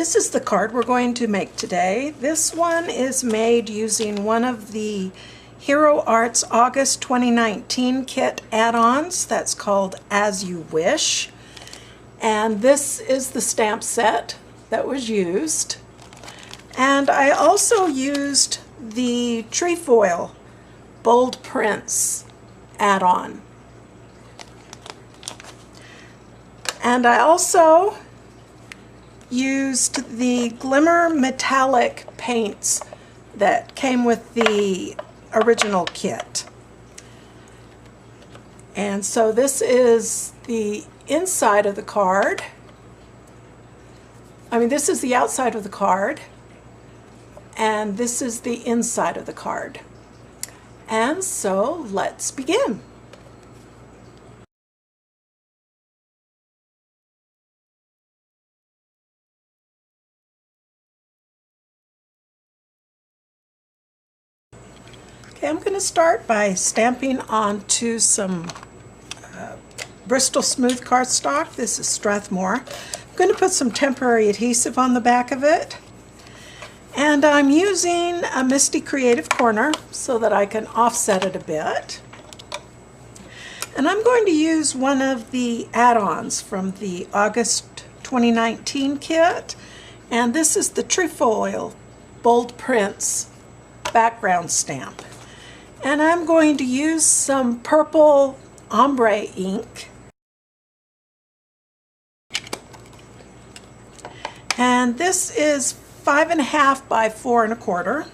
This is the card we're going to make today. This one is made using one of the Hero Arts August 2019 kit add-ons that's called As You Wish. And this is the stamp set that was used. And I also used the Trefoil Bold Prints add-on. And I also used the Glimmer metallic paints that came with the original kit. And so this is the inside of the card. This is the outside of the card, and this is the inside of the card. And so let's begin. Okay, I'm going to start by stamping onto some Bristol smooth cardstock. This is Strathmore. I'm going to put some temporary adhesive on the back of it. And I'm using a Misty Creative Corner so that I can offset it a bit. And I'm going to use one of the add-ons from the August 2019 kit. And this is the Trefoil Bold Prints background stamp. And I'm going to use some purple ombre ink. And this is 5.5 by 4.25.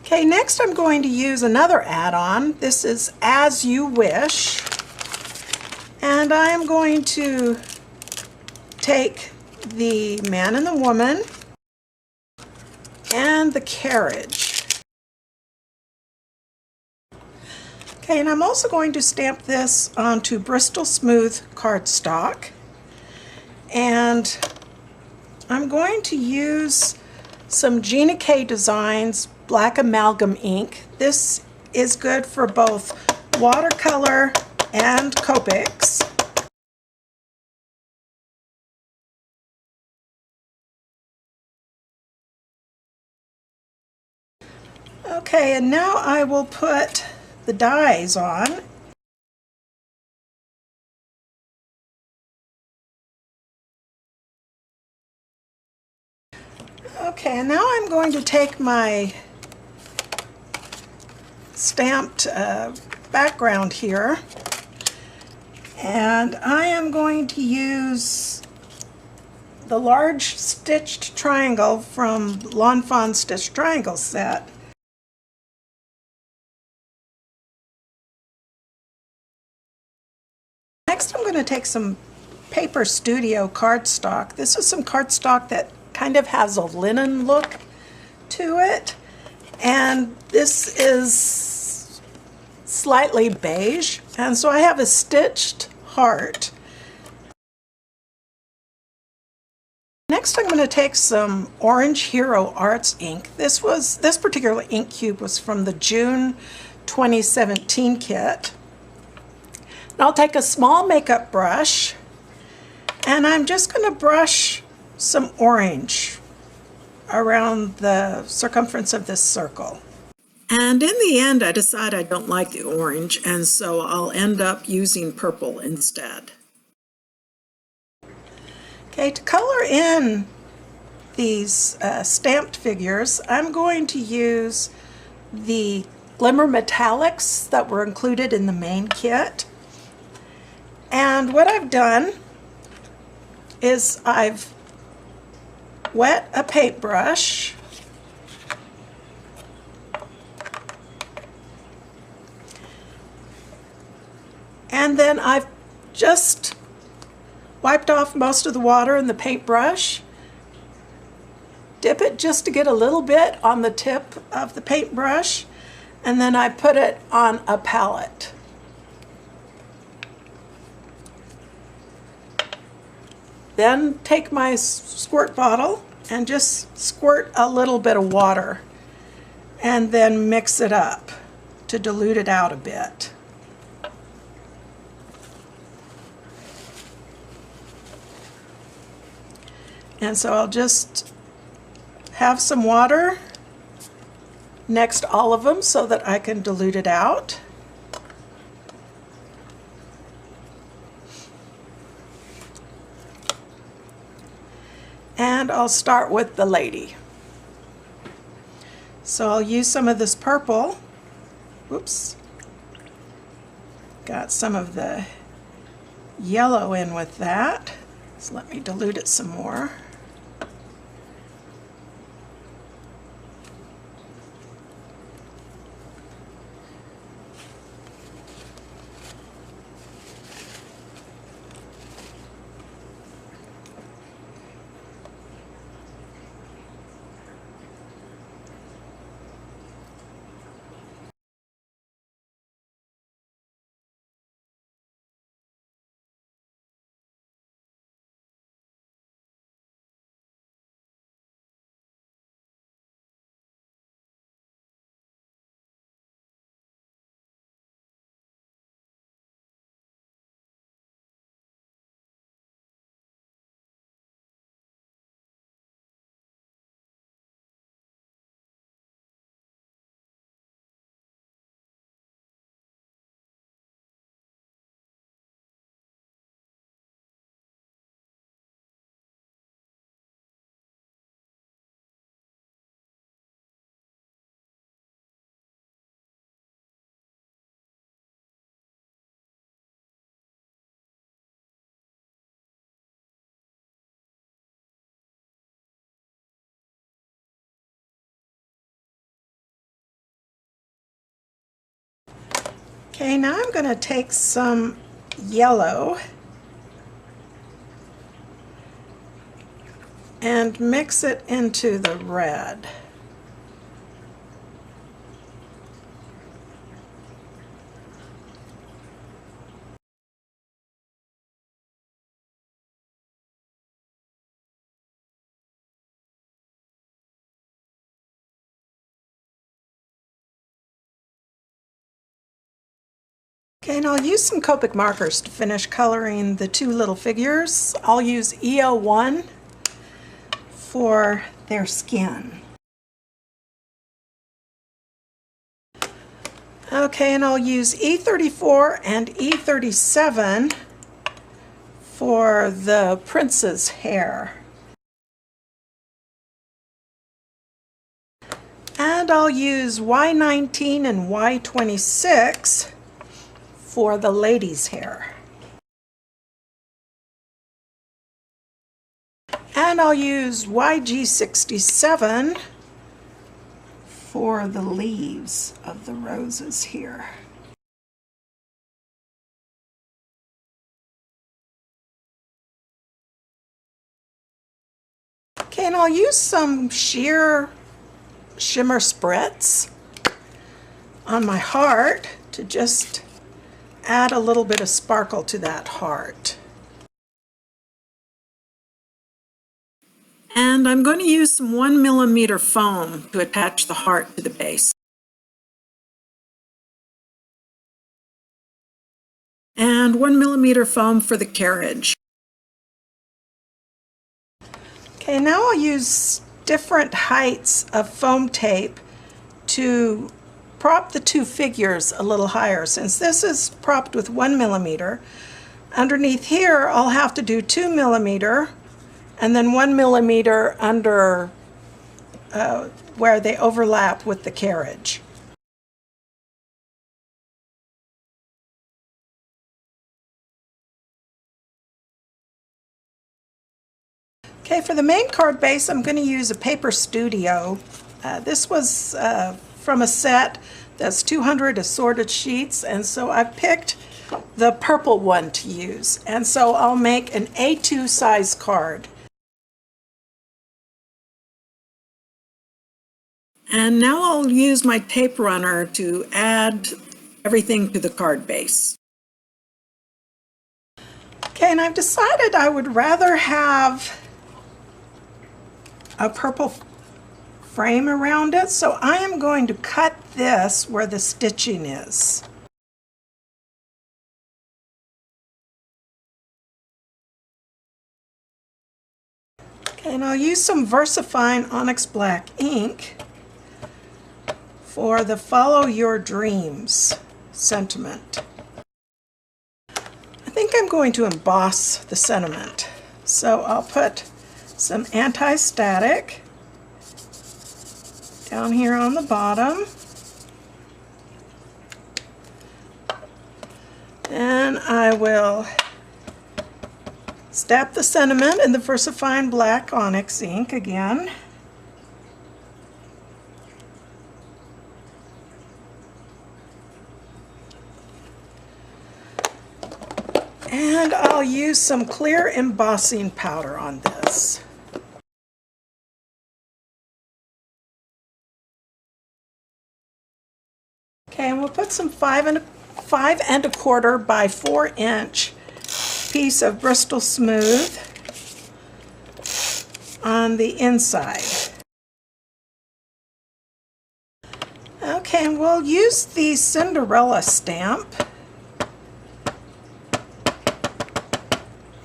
Okay, next I'm going to use another add-on. This is As You Wish. And I am going to take the man and the woman and the carriage. Okay, and I'm also going to stamp this onto Bristol smooth cardstock. And I'm going to use some Gina K Designs black amalgam ink. This is good for both watercolor and Copics. Okay, and now I will put the dies on. Okay, and now I'm going to take my stamped background here, and I am going to use the large stitched triangle from Lawn Fawn Stitched Triangle set. Next I'm going to take some Paper Studio cardstock. This is some cardstock that kind of has a linen look to it, and this is slightly beige, and so I have a stitched heart. Next I'm going to take some Orange Hero Arts ink. This particular ink cube was from the June 2017 kit. And I'll take a small makeup brush, and I'm just going to brush some orange around the circumference of this circle. And in the end I decide I don't like the orange, and so I'll end up using purple instead. Okay, to color in these stamped figures, I'm going to use the Glimmer metallics that were included in the main kit. And what I've done is I've wet a paintbrush, and then I've just wiped off most of the water in the paintbrush, dip it just to get a little bit on the tip of the paintbrush, and then I put it on a palette. Then take my squirt bottle and just squirt a little bit of water and then mix it up. to dilute it out a bit. And so I'll just have some water next to all of them so that I can dilute it out. And I'll start with the lady. So I'll use some of this purple. Whoops. Got some of the yellow in with that. So let me dilute it some more. Okay, now I'm going to take some yellow and mix it into the red. Okay, and I'll use some Copic markers to finish coloring the two little figures. I'll use EO1 for their skin. Okay, and I'll use E34 and E37 for the prince's hair. And I'll use Y19 and Y26 for the lady's hair. And I'll use YG67 for the leaves of the roses here. Okay, and I'll use some sheer shimmer spritz on my heart to just add a little bit of sparkle to that heart. And I'm going to use some 1mm foam to attach the heart to the base. And 1mm foam for the carriage. Okay, now I'll use different heights of foam tape to prop the two figures a little higher. Since this is propped with 1mm, underneath here I'll have to do 2mm and then 1mm under where they overlap with the carriage. Okay, for the main card base I'm going to use a Paper Studio. This was from a set that's 200 assorted sheets, and so I picked the purple one to use, and so I'll make an A2 size card. And now I'll use my tape runner to add everything to the card base. Okay, and I've decided I would rather have a purple frame around it, so I am going to cut this where the stitching is. Okay, and I'll use some Versafine Onyx black ink for the Follow Your Dreams sentiment. I think I'm going to emboss the sentiment. So I'll put some anti-static down here on the bottom. And I will stamp the sentiment in the Versafine black onyx ink again. And I'll use some clear embossing powder on this. Okay, and we'll put some 5 1/4 by 4 inch piece of Bristol Smooth on the inside. Okay, and we'll use the Cinderella stamp.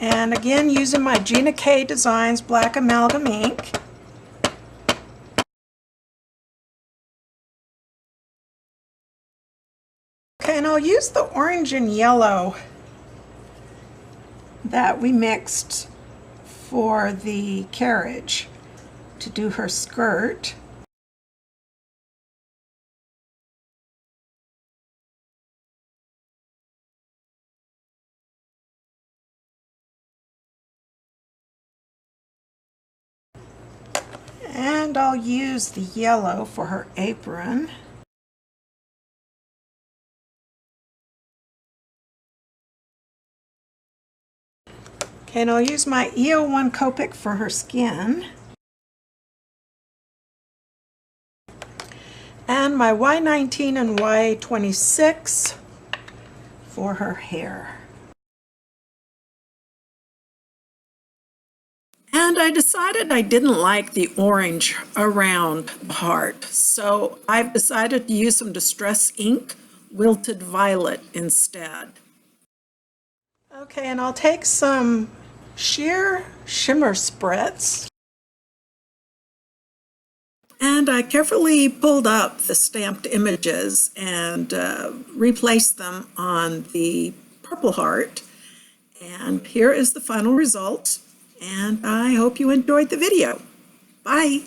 And again, using my Gina K Designs black amalgam ink. Okay, and I'll use the orange and yellow that we mixed for the carriage to do her skirt. And I'll use the yellow for her apron. Okay, and I'll use my EO1 Copic for her skin. And my Y19 and Y26 for her hair. And I decided I didn't like the orange around the heart, so I've decided to use some Distress ink, Wilted Violet instead. Okay, and I'll take some sheer Shimmer Spritz, and I carefully pulled up the stamped images and replaced them on the purple heart. And here is the final result. And I hope you enjoyed the video. Bye.